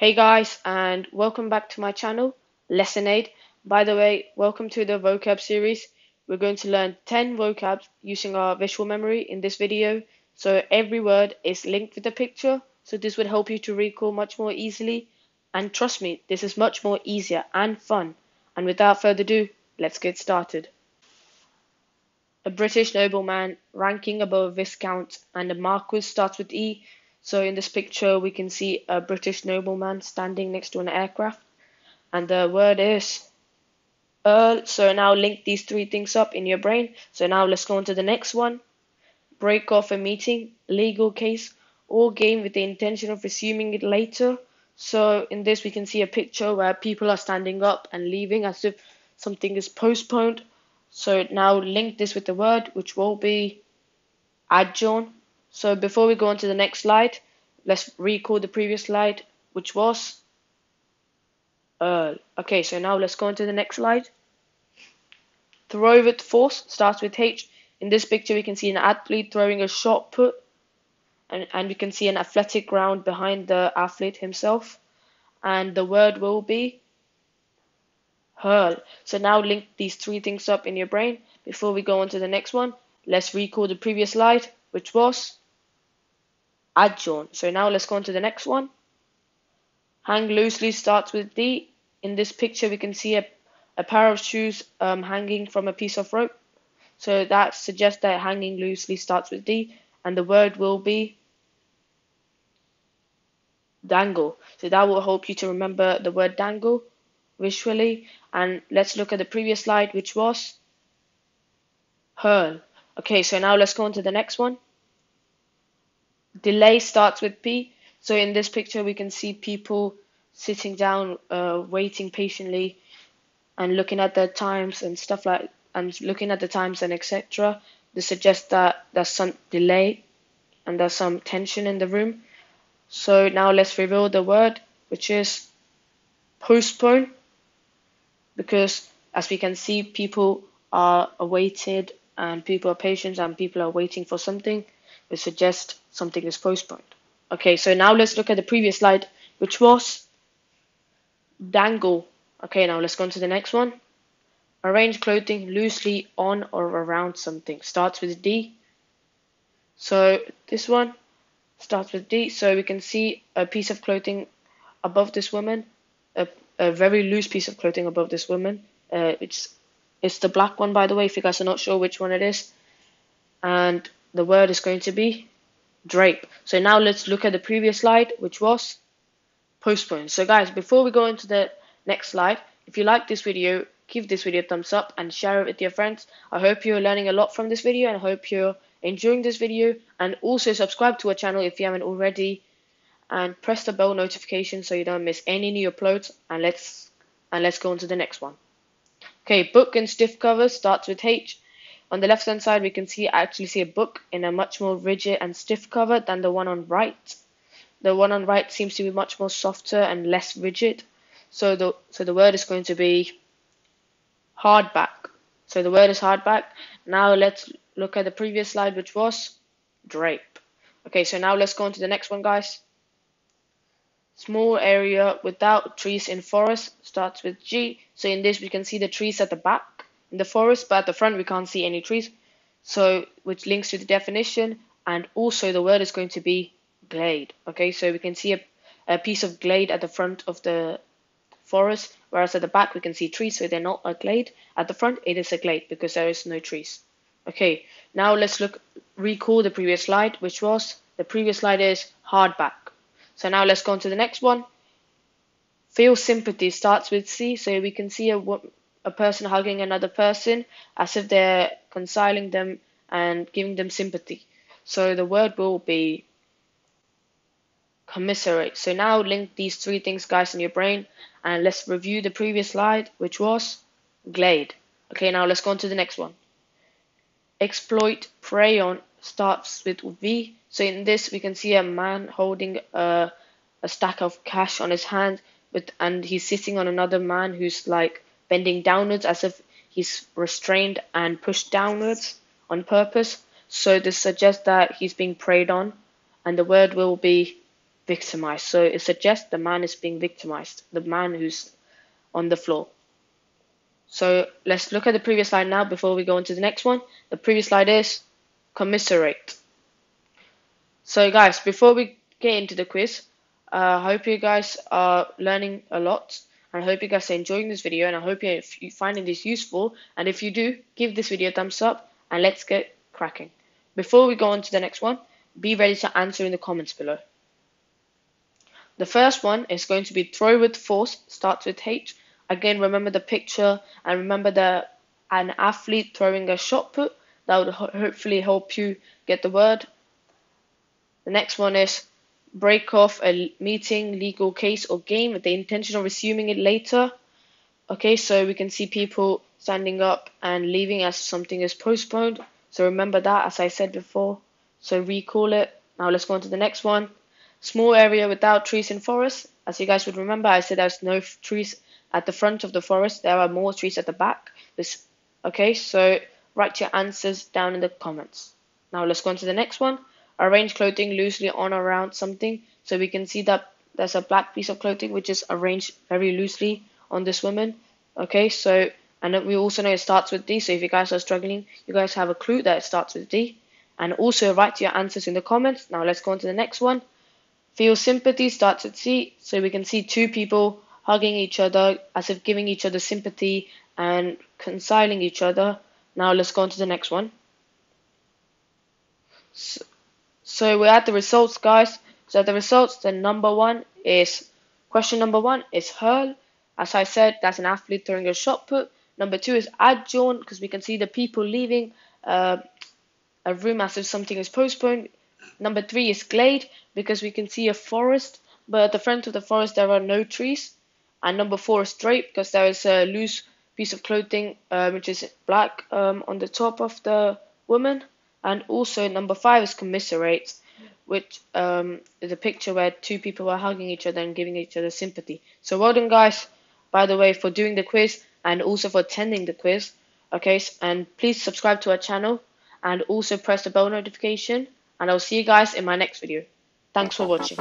Hey guys, and welcome back to my channel, Lessonade. By the way, welcome to the vocab series. We're going to learn 10 vocabs using our visual memory in this video. So every word is linked with a picture, so this would help you to recall much more easily. And trust me, this is much more easier and fun. And without further ado, let's get started. A British nobleman ranking above a viscount and a marquis starts with E. So in this picture we can see a British nobleman standing next to an aircraft and the word is Earl. So now link these three things up in your brain. So now let's go on to the next one. Break off a meeting, legal case, or game with the intention of resuming it later. So in this we can see a picture where people are standing up and leaving as if something is postponed. So now link this with the word, which will be adjourn. So before we go on to the next slide, let's recall the previous slide, which was Earl. Okay, so now let's go on to the next slide. Throw with force starts with H. In this picture, we can see an athlete throwing a shot put, and we can see an athletic ground behind the athlete himself. And the word will be hurl. So now link these three things up in your brain. Before we go on to the next one, let's recall the previous slide, which was adjourn. So now let's go on to the next one. Hang loosely starts with D. In this picture we can see a pair of shoes hanging from a piece of rope. So that suggests that hanging loosely starts with D, and the word will be dangle. So that will help you to remember the word dangle visually. And let's look at the previous slide, which was hurl. Okay, so now let's go on to the next one. Delay starts with P. So in this picture we can see people sitting down, waiting patiently and looking at their times and stuff like, and looking at the times and etc. This suggests that there's some delay and there's some tension in the room. So now let's reveal the word, which is postpone, because as we can see, people are awaited and people are patient and people are waiting for something, which suggests something is postponed. Okay, so now let's look at the previous slide, which was dangle. Okay, now let's go on to the next one. Arrange clothing loosely on or around something. Starts with D. So this one starts with D. So we can see a piece of clothing above this woman, a very loose piece of clothing above this woman. It's the black one, by the way, if you guys are not sure which one it is. And the word is going to be drape. So now let's look at the previous slide, which was postpone. So guys, before we go into the next slide, if you like this video, give this video a thumbs up and share it with your friends. I hope you're learning a lot from this video and I hope you're enjoying this video, and also subscribe to our channel if you haven't already and press the bell notification so you don't miss any new uploads. And let's go on to the next one. Okay, book and stiff cover starts with H. On the left hand side we can actually see a book in a much more rigid and stiff cover than the one on right. The one on right seems to be much more softer and less rigid. So the word is going to be hardback. So the word is hardback. Now let's look at the previous slide, which was drape. Okay, so now let's go on to the next one, guys. Small area without trees in forest starts with G. So in this we can see the trees at the back in the forest, but at the front we can't see any trees. So which links to the definition, and also the word is going to be glade. Okay, so we can see a piece of glade at the front of the forest, whereas at the back we can see trees, so they're not a glade. At the front it is a glade because there is no trees. Okay, now let's recall the previous slide, which was the previous slide is hardback. So now let's go on to the next one. Feel sympathy starts with C. So we can see a person hugging another person as if they're consoling them and giving them sympathy. So the word will be commiserate. So now link these three things, guys, in your brain, and let's review the previous slide, which was glade. Okay, now let's go on to the next one. Exploit, prey on starts with V. So in this we can see a man holding a stack of cash on his hand, and he's sitting on another man who's like bending downwards as if he's restrained and pushed downwards on purpose. So this suggests that he's being preyed on, and the word will be victimized. So it suggests the man is being victimized, the man who's on the floor. So let's look at the previous slide now before we go into the next one. The previous slide is commiserate. So guys, before we get into the quiz, I hope you guys are learning a lot. I hope you guys are enjoying this video, and I hope you're finding this useful. And if you do, give this video a thumbs up, and let's get cracking. Before we go on to the next one, be ready to answer in the comments below. The first one is going to be throw with force, starts with H. Again, remember the picture and remember an athlete throwing a shot put. That would hopefully help you get the word. The next one is break off a meeting, legal case or game with the intention of resuming it later. Okay, so we can see people standing up and leaving as something is postponed. So remember that, as I said before. So recall it. Now let's go on to the next one. Small area without trees in forest. As you guys would remember, I said there's no trees at the front of the forest. There are more trees at the back. Okay, so write your answers down in the comments. Now let's go on to the next one. Arrange clothing loosely on or around something. So we can see that there's a black piece of clothing which is arranged very loosely on this woman. Okay, so, and we also know it starts with D. So if you guys are struggling, you guys have a clue that it starts with D. And also write your answers in the comments. Now let's go on to the next one. Feel sympathy starts with C. So we can see two people hugging each other as if giving each other sympathy and reconciling each other. Now let's go on to the next one. So we're at the results, guys. So the results, the question number one is hurl. As I said, that's an athlete throwing a shot put. Number two is adjourn, because we can see the people leaving a room as if something is postponed. Number three is glade, because we can see a forest, but at the front of the forest there are no trees. And number four is drape, because there is a loose piece of clothing which is black on the top of the woman. And also number five is commiserate, which is a picture where two people are hugging each other and giving each other sympathy. So well done, guys, by the way, for doing the quiz and also for attending the quiz. Okay, and please subscribe to our channel and also press the bell notification. And I'll see you guys in my next video. Thanks for watching.